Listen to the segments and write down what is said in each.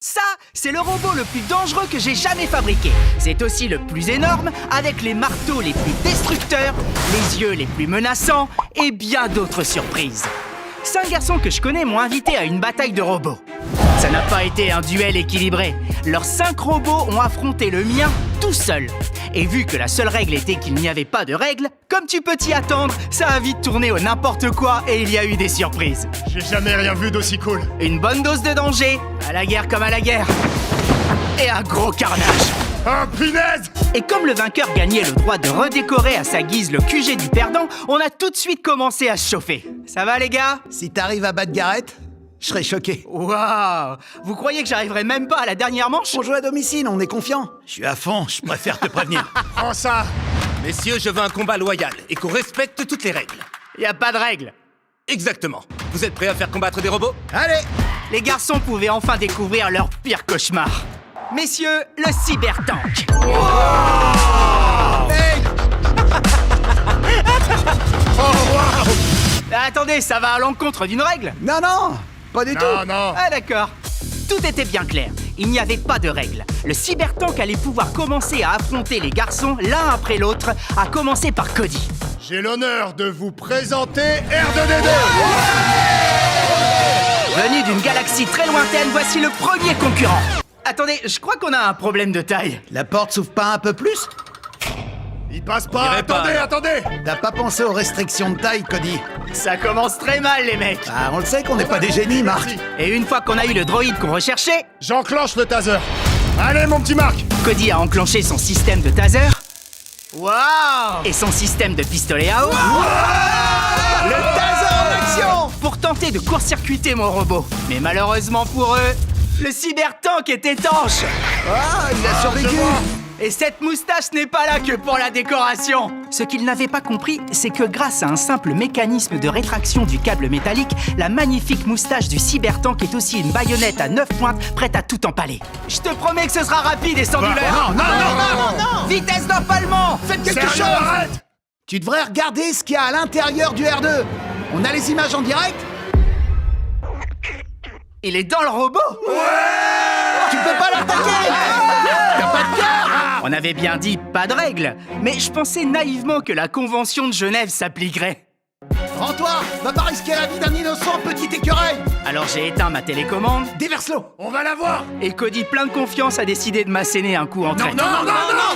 Ça, c'est le robot le plus dangereux que j'ai jamais fabriqué. C'est aussi le plus énorme, avec les marteaux les plus destructeurs, les yeux les plus menaçants et bien d'autres surprises. 5 garçons que je connais m'ont invité à une bataille de robots. Ça n'a pas été un duel équilibré. Leurs 5 robots ont affronté le mien tout seul. Et vu que la seule règle était qu'il n'y avait pas de règle, comme tu peux t'y attendre, ça a vite tourné au n'importe quoi et il y a eu des surprises. J'ai jamais rien vu d'aussi cool. Une bonne dose de danger, à la guerre comme à la guerre. Et un gros carnage. Ah, punaise! Et comme le vainqueur gagnait le droit de redécorer à sa guise le QG du perdant, on a tout de suite commencé à se chauffer. Ça va les gars? Si t'arrives à battre Garrett, je serais choqué. Waouh! Vous croyez que j'arriverai même pas à la dernière manche? On joue à domicile, on est confiant. Je suis à fond, je préfère te prévenir. Prends ça! Messieurs, je veux un combat loyal et qu'on respecte toutes les règles. Y a pas de règle. Exactement. Vous êtes prêts à faire combattre des robots? Allez! Les garçons pouvaient enfin découvrir leur pire cauchemar. Messieurs, le cybertank. Hey! Attendez, ça va à l'encontre d'une règle? Non, non! Pas du tout! Non. Ah d'accord. Tout était bien clair. Il n'y avait pas de règle. Le cybertank allait pouvoir commencer à affronter les garçons l'un après l'autre, à commencer par Cody. J'ai l'honneur de vous présenter R2D2! Venu d'une galaxie très lointaine, voici le premier concurrent. Attendez, je crois qu'on a un problème de taille. La porte s'ouvre pas un peu plus? Il passe pas! J'irai pas, Attendez! T'as pas pensé aux restrictions de taille, Cody? Ça commence très mal, les mecs. Ah, on le sait qu'on n'est pas des génies, Marc. Et une fois qu'on a eu le droïde qu'on recherchait, J'enclenche le taser! Allez, mon petit Marc! Cody a enclenché son système de taser. Waouh! Et son système de pistolet à eau. Le taser en action! Pour tenter de court-circuiter mon robot. Mais malheureusement pour eux, le cybertank est étanche. Ah, il a survécu! Et cette moustache n'est pas là que pour la décoration. Ce qu'ils n'avaient pas compris, c'est que grâce à un simple mécanisme de rétraction du câble métallique, la magnifique moustache du cybertank est aussi une baïonnette à 9 pointes prête à tout empaler. Je te promets que ce sera rapide et sans douleur. Non! Vitesse d'empalement. Faites quelque Sérieux, chose! arrête! Tu devrais regarder ce qu'il y a à l'intérieur du R2. On a les images en direct? Il est dans le robot. Tu peux pas l'attaquer! T'as pas de cœur! On avait bien dit pas de règles, mais je pensais naïvement que la convention de Genève s'appliquerait. Rends-toi! Va pas risquer la vie d'un innocent petit écureuil! Alors j'ai éteint ma télécommande Déverse-le! On va la voir! et Cody, plein de confiance, a décidé de m'asséner un coup en trait. Non,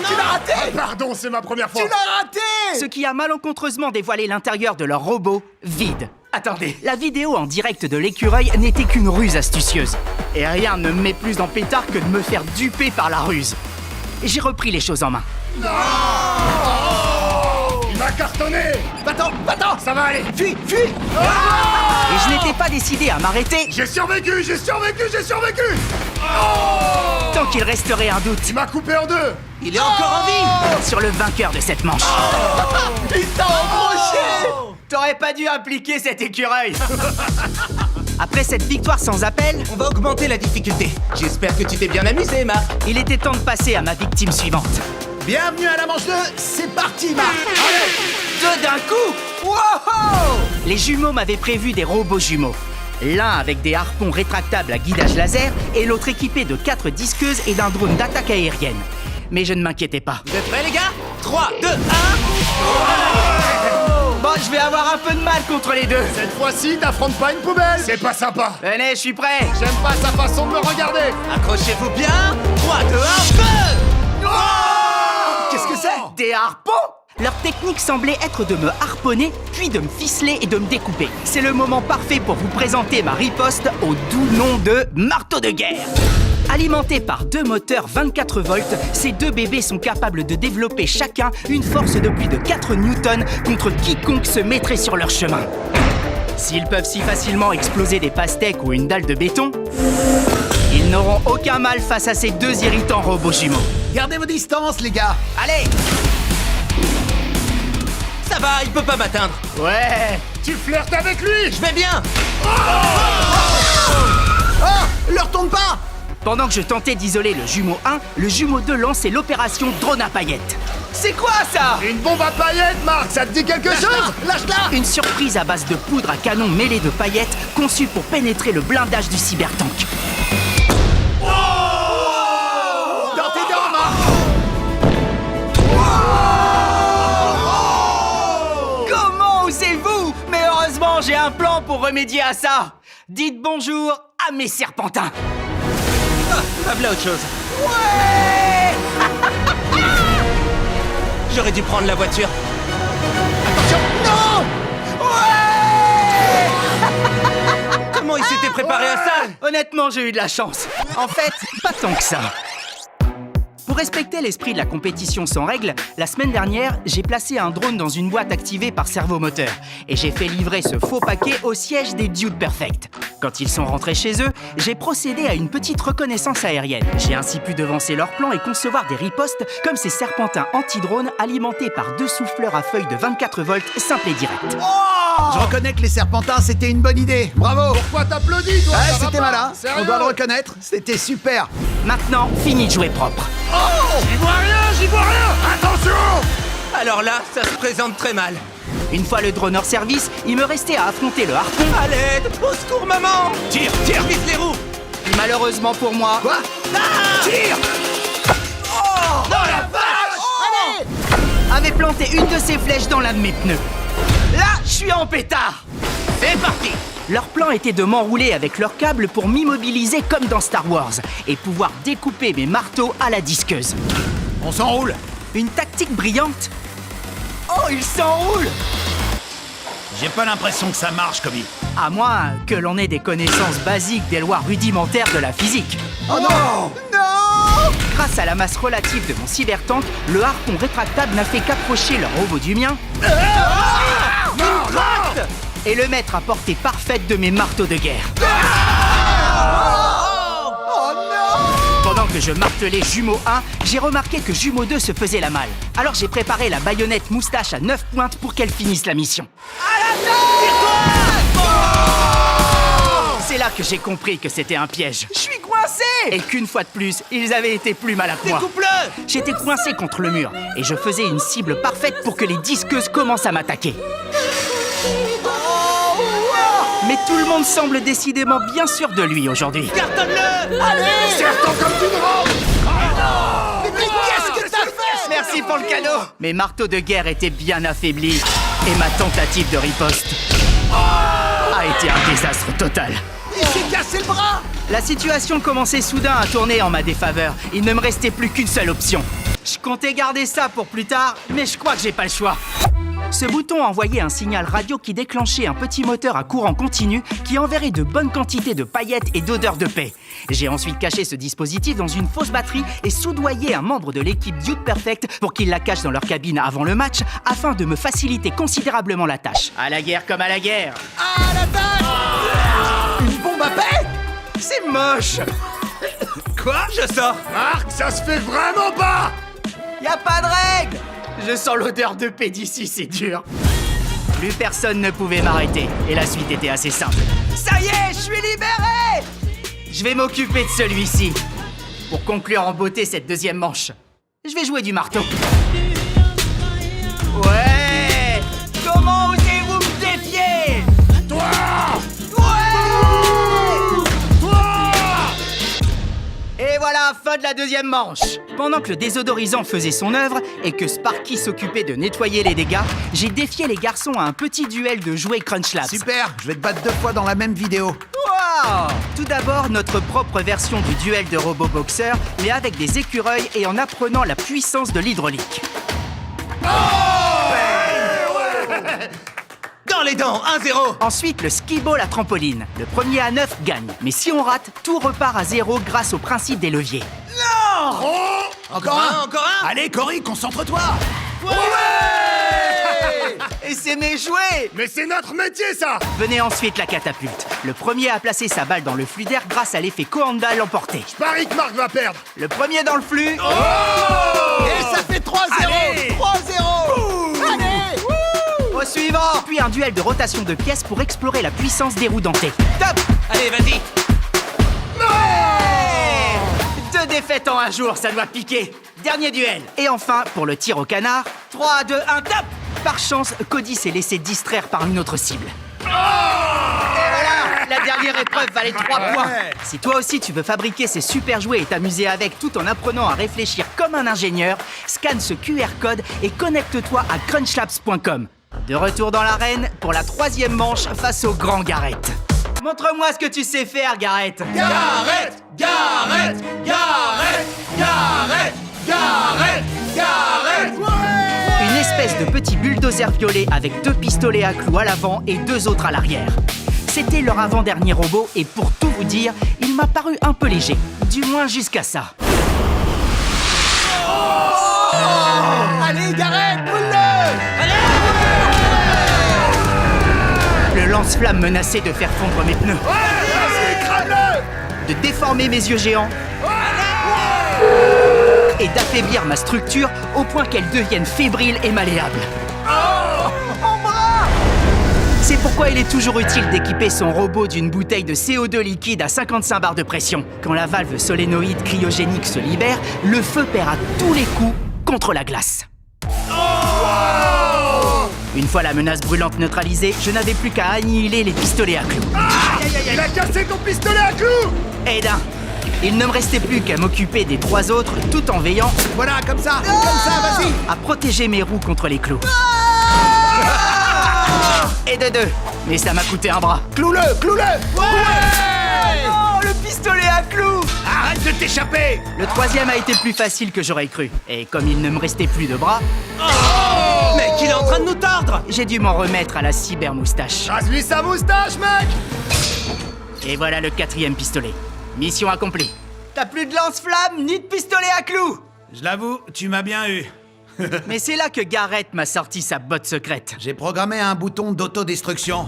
tu l'as raté! Ah, pardon, c'est ma première fois! Tu l'as raté! Ce qui a malencontreusement dévoilé l'intérieur de leur robot vide. Attendez, la vidéo en direct de l'écureuil n'était qu'une ruse astucieuse. Et rien ne me met plus en pétard que de me faire duper par la ruse. J'ai repris les choses en main. Il m'a cartonné! Va-t'en! Ça va aller! Fuis! Et je n'étais pas décidé à m'arrêter J'ai survécu! tant qu'il resterait un doute Il m'a coupé en deux! Il est encore en vie! sur le vainqueur de cette manche. Il t'a embauché! T'aurais pas dû appliquer cet écureuil. Après cette victoire sans appel, On va augmenter la difficulté. J'espère que tu t'es bien amusé, Marc. il était temps de passer à ma victime suivante. Bienvenue à la manche 2, c'est parti, Marc! Deux d'un coup. Wow! Les jumeaux m'avaient prévu des robots jumeaux. L'un avec des harpons rétractables à guidage laser et l'autre équipé de 4 disqueuses et d'un drone d'attaque aérienne. Mais je ne m'inquiétais pas. Vous êtes prêts, les gars? 3, 2, 1... Bon, je vais avoir un peu de mal contre les deux. Cette fois-ci, t'affrontes pas une poubelle! C'est pas sympa! Venez, je suis prêt. J'aime pas sa façon de me regarder! Accrochez-vous bien. 3, 2, 1, feu! Qu'est-ce que c'est? Des harpons? Leur technique semblait être de me harponner, puis de me ficeler et de me découper. C'est le moment parfait pour vous présenter ma riposte au doux nom de marteau de guerre. Alimentés par 2 moteurs 24 volts, ces 2 bébés sont capables de développer chacun une force de plus de 4 newtons contre quiconque se mettrait sur leur chemin. S'ils peuvent si facilement exploser des pastèques ou une dalle de béton, ils n'auront aucun mal face à ces 2 irritants robots jumeaux. Gardez vos distances, les gars! Allez! Ça va, il peut pas m'atteindre. Ouais! Tu flirtes avec lui! Je vais bien. Oh! Leur tourne pas! Pendant que je tentais d'isoler le jumeau 1, le jumeau 2 lançait l'opération drone à paillettes. C'est quoi ça? Une bombe à paillettes, Marc! Ça te dit quelque chose? Lâche-la! Une surprise à base de poudre à canon mêlée de paillettes conçue pour pénétrer le blindage du cybertank. Oh! pour remédier à ça. Dites bonjour à mes serpentins. Ah, voilà autre chose. Ouais. J'aurais dû prendre la voiture. Attention. Non. Comment il s'était préparé à ça? Honnêtement, j'ai eu de la chance. En fait, pas tant que ça. Pour respecter l'esprit de la compétition sans règles, la semaine dernière, j'ai placé un drone dans une boîte activée par servomoteur et j'ai fait livrer ce faux paquet au siège des Dude Perfect. Quand ils sont rentrés chez eux, j'ai procédé à une petite reconnaissance aérienne. J'ai ainsi pu devancer leur plan et concevoir des ripostes comme ces serpentins anti-drones alimentés par 2 souffleurs à feuilles de 24 volts simples et directs. Je reconnais que les serpentins, c'était une bonne idée. Bravo. Pourquoi t'applaudis, toi? Ouais, Ça va c'était pas? malin. Sérieux? On doit le reconnaître. C'était super. Maintenant, fini de jouer propre. J'y vois rien. Attention. Alors là, ça se présente très mal. Une fois le drone hors service, il me restait à affronter le harpon. À l'aide! Au secours, maman! Tire, vise les roues! Malheureusement pour moi, Quoi? Tire! Oh la vache! Avait planté une de ses flèches dans l'un de mes pneus. Là, je suis en pétard. C'est parti! Leur plan était de m'enrouler avec leurs câbles pour m'immobiliser comme dans Star Wars et pouvoir découper mes marteaux à la disqueuse. On s'enroule. Une tactique brillante. Oh, il s'enroule! J'ai pas l'impression que ça marche, Kobe. À moins que l'on ait des connaissances basiques des lois rudimentaires de la physique. Oh non! Non! Grâce à la masse relative de mon cybertank, le harpon rétractable n'a fait qu'approcher le robot du mien et le mettre à portée parfaite de mes marteaux de guerre. Oh non! Pendant que je martelais Jumeau 1, j'ai remarqué que Jumeau 2 se faisait la malle. Alors j'ai préparé la baïonnette moustache à 9 pointes pour qu'elle finisse la mission. C'est là que j'ai compris que c'était un piège. Je suis coincé! Et qu'une fois de plus, ils avaient été plus malins que moi. Découpe-le! J'étais coincé contre le mur et je faisais une cible parfaite pour que les disqueuses commencent à m'attaquer. Mais tout le monde semble décidément bien sûr de lui aujourd'hui. Cartonne-le! Serre-toi comme tu me rends. Mais qu'est-ce que t'as fait? Merci pour le cadeau! Mes marteaux de guerre étaient bien affaiblis et ma tentative de riposte a été un désastre total. Il s'est cassé le bras! La situation commençait soudain à tourner en ma défaveur. Il ne me restait plus qu'une seule option. Je comptais garder ça pour plus tard, mais je crois que j'ai pas le choix. Ce bouton envoyait un signal radio qui déclenchait un petit moteur à courant continu qui enverrait de bonnes quantités de paillettes et d'odeurs de paix. J'ai ensuite caché ce dispositif dans une fausse batterie et soudoyé un membre de l'équipe Dude Perfect pour qu'il la cache dans leur cabine avant le match afin de me faciliter considérablement la tâche. À la guerre comme à la guerre. À l'attaque! Une bombe à paix? C'est moche. Quoi? Je sors! Marc, ça se fait vraiment pas. Y a pas de règle. Je sens l'odeur de paix d'ici, c'est dur. Plus personne ne pouvait m'arrêter et la suite était assez simple. Ça y est, je suis libéré. Je vais m'occuper de celui-ci. Pour conclure en beauté cette deuxième manche, je vais jouer du marteau. Ouais! Comment osez-vous me défier? Toi. Ouais! Toi. Et voilà, fin de la deuxième manche. Pendant que le désodorisant faisait son œuvre et que Sparky s'occupait de nettoyer les dégâts, j'ai défié les garçons à un petit duel de jouets Crunch Labs. Super, je vais te battre 2 fois dans la même vidéo. Wow! Tout d'abord, notre propre version du duel de robot boxeur, mais avec des écureuils et en apprenant la puissance de l'hydraulique. Dans les dents, 1-0! Ensuite, le ski ball à trampoline. Le premier à 9 gagne. Mais si on rate, tout repart à 0 grâce au principe des leviers. Encore un? Encore un? Allez, Cory, concentre-toi! Et c'est mes jouets! Mais c'est notre métier, ça. Venait ensuite la catapulte. Le premier à placer sa balle dans le flux d'air grâce à l'effet Coanda l'emportait. Parie que Marc va perdre. Le premier dans le flux... Et ça fait 3-0! Allez! 3-0! Allez! Au suivant! Puis un duel de rotation de pièces pour explorer la puissance des roues dentées. Top! Allez, vas-y! Ouais! 2 défaites en un jour, ça doit piquer. Dernier duel. Et enfin, pour le tir au canard, 3, 2, 1, top! Par chance, Cody s'est laissé distraire par une autre cible. Et voilà! La dernière épreuve valait 3 points. Si toi aussi tu veux fabriquer ces super jouets et t'amuser avec tout en apprenant à réfléchir comme un ingénieur, scanne ce QR code et connecte-toi à crunchlabs.com. De retour dans l'arène pour la 3e manche face au grand Garrett. Montre-moi ce que tu sais faire, Garrett. Garrett, Garrett, Garrett, Garrett, Garrett, Garrett. Une espèce de petit bulldozer violet avec 2 pistolets à clous à l'avant et 2 autres à l'arrière. C'était leur avant-dernier robot et pour tout vous dire, il m'a paru un peu léger. Du moins jusqu'à ça. Allez, Garrett, brûle-le! Le lance-flamme menaçait de faire fondre mes pneus, Vas-y, crame-le! de déformer mes yeux géants et d'affaiblir ma structure au point qu'elle devienne fébrile et malléable. C'est pourquoi il est toujours utile d'équiper son robot d'une bouteille de CO2 liquide à 55 bars de pression. Quand la valve solénoïde cryogénique se libère, le feu perd à tous les coups contre la glace. Une fois la menace brûlante neutralisée, je n'avais plus qu'à annihiler les pistolets à clous. Il a cassé ton pistolet à clous! Et d'un, il ne me restait plus qu'à m'occuper des 3 autres tout en veillant Voilà, comme ça, vas-y! à protéger mes roues contre les clous. Et de 2, mais ça m'a coûté un bras. Clou-le, clou-le! Oh, le pistolet à clous! Arrête de t'échapper! Le 3e a été plus facile que j'aurais cru. Et comme il ne me restait plus de bras, Mec, il est en train de nous tordre! j'ai dû m'en remettre à la cybermoustache. Rase-lui sa moustache, mec! Et voilà le 4e pistolet. Mission accomplie. T'as plus de lance-flamme ni de pistolet à clous! Je l'avoue, tu m'as bien eu. Mais c'est là que Garrett m'a sorti sa botte secrète. J'ai programmé un bouton d'autodestruction.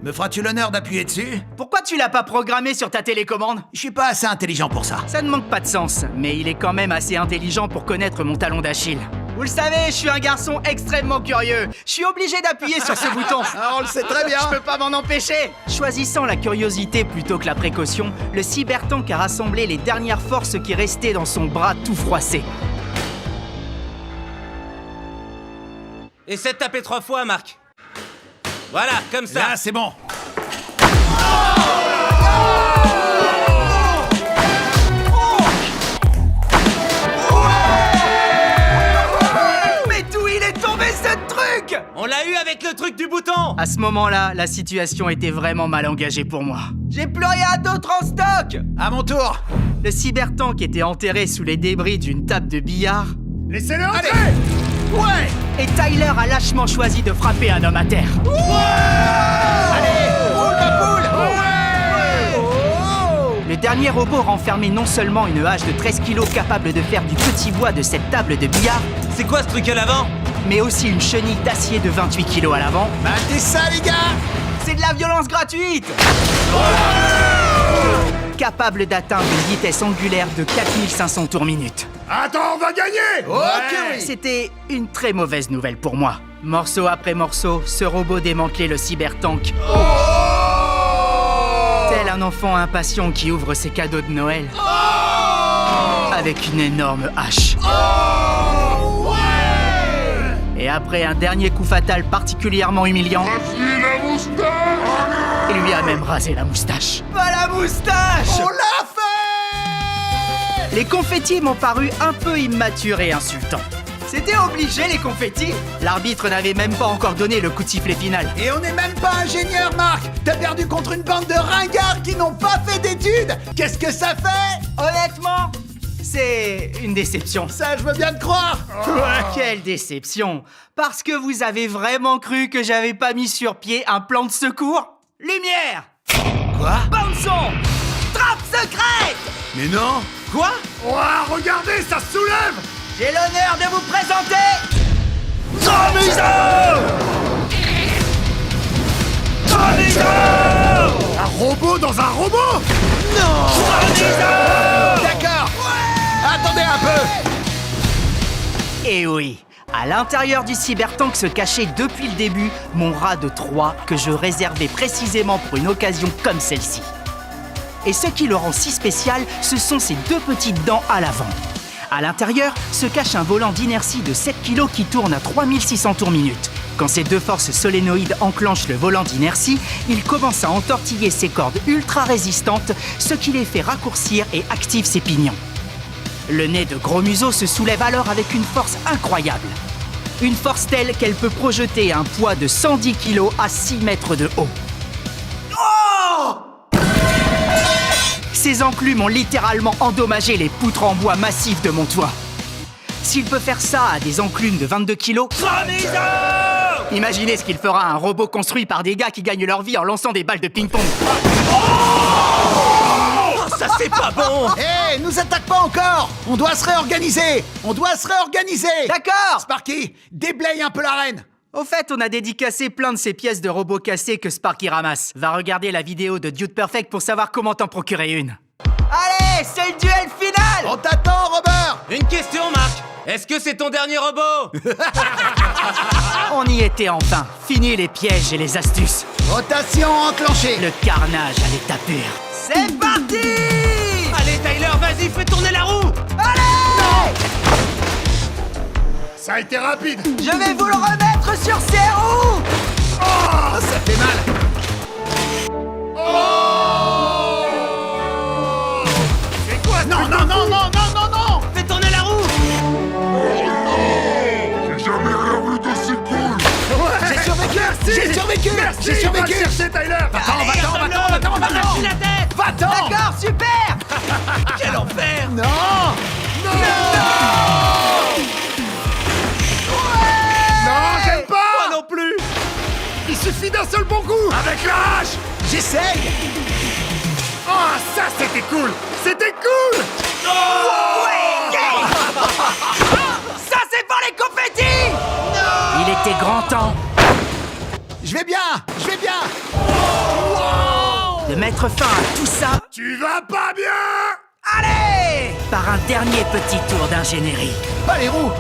Me feras-tu l'honneur d'appuyer dessus? Pourquoi tu l'as pas programmé sur ta télécommande? Je suis pas assez intelligent pour ça. Ça ne manque pas de sens, mais il est quand même assez intelligent pour connaître mon talon d'Achille. Vous le savez, je suis un garçon extrêmement curieux. Je suis obligé d'appuyer sur ce bouton. On le sait très bien. Je peux pas m'en empêcher. Choisissant la curiosité plutôt que la précaution, le cybertank a rassemblé les dernières forces qui restaient dans son bras tout froissé. Essaie de taper 3 fois, Marc. Voilà, comme ça. Là, c'est bon. Mais d'où il est tombé ce truc? On l'a eu avec le truc du bouton. À ce moment-là, la situation était vraiment mal engagée pour moi. J'ai plus rien d'autre en stock. À mon tour. Le cybertank était enterré sous les débris d'une table de billard. Laissez-le entrer! Ouais! Et Tyler a lâchement choisi de frapper un homme à terre. Le dernier robot renfermait non seulement une hache de 13 kilos capable de faire du petit bois de cette table de billard, C'est quoi ce truc à l'avant? mais aussi une chenille d'acier de 28 kilos à l'avant. Matez ça, les gars! C'est de la violence gratuite! Capable d'atteindre une vitesse angulaire de 4500 tours minute. Attends, on va gagner! Ok, oui. C'était une très mauvaise nouvelle pour moi. Morceau après morceau, ce robot démantelait le cybertank. Tel un enfant impatient qui ouvre ses cadeaux de Noël. Avec une énorme hache. Et après un dernier coup fatal particulièrement humiliant, il lui a même rasé la moustache. Pas la moustache! On l'a fait! Les confettis m'ont paru un peu immatures et insultants. C'était obligé, les confettis? L'arbitre n'avait même pas encore donné le coup de sifflet final. Et on n'est même pas ingénieur, Marc! T'as perdu contre une bande de ringards qui n'ont pas fait d'études! Qu'est-ce que ça fait? Honnêtement, c'est une déception. Ça, je veux bien te croire! Quelle déception! Parce que vous avez vraiment cru que j'avais pas mis sur pied un plan de secours? Lumière! Quoi? Bande son! Trappe secrète! Mais non! Quoi? Ouah, regardez, ça se soulève! J'ai l'honneur de vous présenter... Un robot dans un robot! D'accord! Attendez un peu! Et oui, à l'intérieur du cybertank se cachait depuis le début mon rat de Troie que je réservais précisément pour une occasion comme celle-ci. Et ce qui le rend si spécial, ce sont ses 2 petites dents à l'avant. À l'intérieur se cache un volant d'inertie de 7 kg qui tourne à 3600 tours minute. Quand ces 2 forces solénoïdes enclenchent le volant d'inertie, il commence à entortiller ses cordes ultra résistantes, ce qui les fait raccourcir et active ses pignons. Le nez de Gros Museau se soulève alors avec une force incroyable. Une force telle qu'elle peut projeter un poids de 110 kg à 6 mètres de haut. Ces enclumes ont littéralement endommagé les poutres en bois massifs de mon toit. S'il peut faire ça à des enclumes de 22 kg, imaginez ce qu'il fera à un robot construit par des gars qui gagnent leur vie en lançant des balles de ping-pong. Oh, ça c'est pas bon! Hé, nous attaque pas encore! On doit se réorganiser! D'accord! Sparky, déblaye un peu l'arène! Au fait, on a dédicacé plein de ces pièces de robots cassés que Sparky ramasse. Va regarder la vidéo de Dude Perfect pour savoir comment t'en procurer une. Allez, c'est le duel final! On t'attend, Robert! Une question, Marc! Est-ce que c'est ton dernier robot? On y était enfin. Fini les pièges et les astuces. Rotation enclenchée! Le carnage à l'état pur. C'est parti! Allez, Tyler, vas-y, fais tourner la roue! Allez! Ça a été rapide. Je vais vous le remettre sur ses roues! Oh, ça fait mal! C'est quoi ce Non, truc non, de non, fou? non, non, non, non! Fais tourner la roue! J'ai survécu! Merci. J'ai survécu! Merci. J'ai Va le survécu! chercher, Tyler. Va-t'en, va-t'en, va-t'en, va-t'on, On va-t'on! la tête! Va-t'en! D'accord, super! Quel enfer! Non! Non, j'aime pas. Moi non plus! Il suffit d'un seul bon coup. Avec la hache. J'essaye! Oh, ça c'était cool. C'était cool. Ça, c'est pour les confettis! Il était grand temps Je vais bien! de mettre fin à tout ça. Tu vas pas bien. Allez! Par un dernier petit tour d'ingénierie. Pas les roues!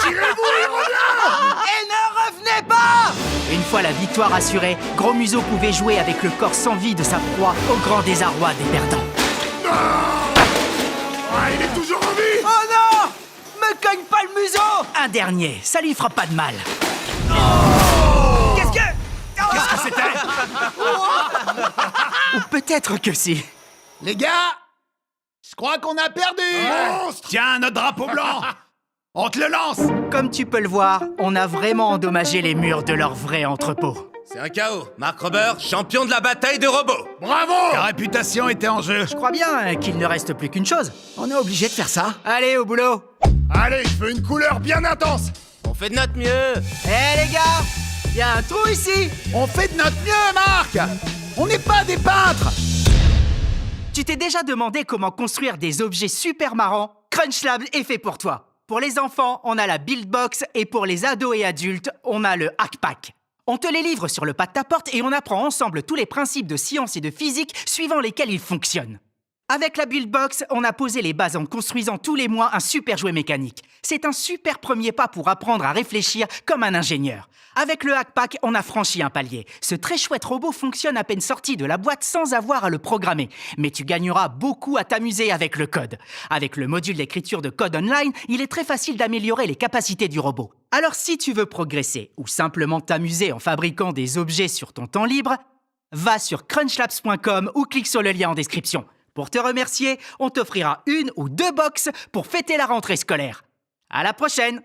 Tirez-vous, les reviens. Et ne revenez pas! Une fois la victoire assurée, Gros Museau pouvait jouer avec le corps sans vie de sa proie au grand désarroi des perdants. Ah, il est toujours en vie. Oh non! Me cogne pas le museau! Un dernier, ça lui fera pas de mal. Qu'est-ce que c'était? Ou peut-être que si. Les gars! Je crois qu'on a perdu! Monstre. Tiens, notre drapeau blanc! On te le lance! Comme tu peux le voir, on a vraiment endommagé les murs de leur vrai entrepôt. C'est un chaos. Mark Rober, champion de la bataille de robots. Bravo. Ta réputation était en jeu. Je crois bien qu'il ne reste plus qu'une chose. On est obligé de faire ça. Allez, au boulot! Allez, je veux une couleur bien intense. On fait de notre mieux. Eh les gars! Y a un trou ici! On fait de notre mieux, Marc! On n'est pas des peintres! Tu t'es déjà demandé comment construire des objets super marrants? Crunchlab est fait pour toi. Pour les enfants, on a la Buildbox et pour les ados et adultes, on a le Hackpack. On te les livre sur le pas de ta porte et on apprend ensemble tous les principes de science et de physique suivant lesquels ils fonctionnent. Avec la Buildbox, on a posé les bases en construisant tous les mois un super jouet mécanique. C'est un super premier pas pour apprendre à réfléchir comme un ingénieur. Avec le Hackpack, on a franchi un palier. Ce très chouette robot fonctionne à peine sorti de la boîte sans avoir à le programmer. Mais tu gagneras beaucoup à t'amuser avec le code. Avec le module d'écriture de code online, il est très facile d'améliorer les capacités du robot. Alors si tu veux progresser ou simplement t'amuser en fabriquant des objets sur ton temps libre, va sur crunchlabs.com ou clique sur le lien en description. Pour te remercier, on t'offrira 1 ou 2 box pour fêter la rentrée scolaire. À la prochaine!